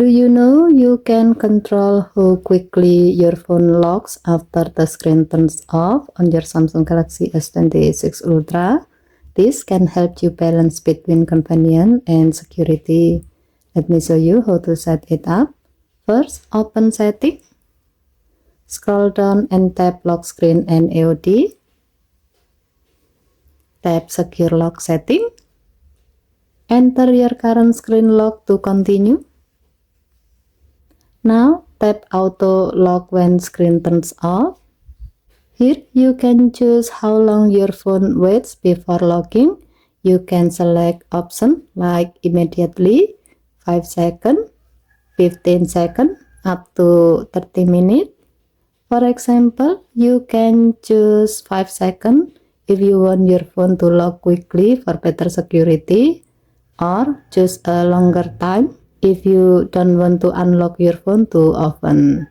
Do you know you can control how quickly your phone locks after the screen turns off on your Samsung Galaxy S26 Ultra? This can help you balance between convenience and security. Let me show you how to set it up. First, open Settings. Scroll down and tap Lock Screen and AOD. Tap Secure Lock Setting. Enter your current screen lock to continue. Now tap Auto Lock when screen turns off. Here you can choose how long your phone waits before locking. You can select options like immediately, 5 seconds, 15 seconds, up to 30 minutes. For example, you can choose 5 seconds if you want your phone to lock quickly for better security, or choose a longer time if you don't want to unlock your phone too often.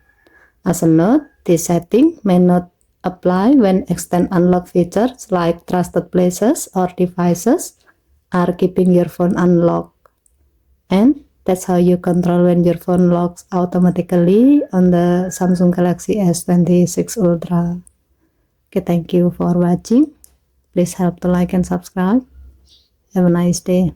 As a note, this setting may not apply when extend unlock features like trusted places or devices are keeping your phone unlocked. And that's how you control when your phone locks automatically on the Samsung Galaxy S26 Ultra. Okay, thank you for watching. Please help to like and subscribe. Have a nice day.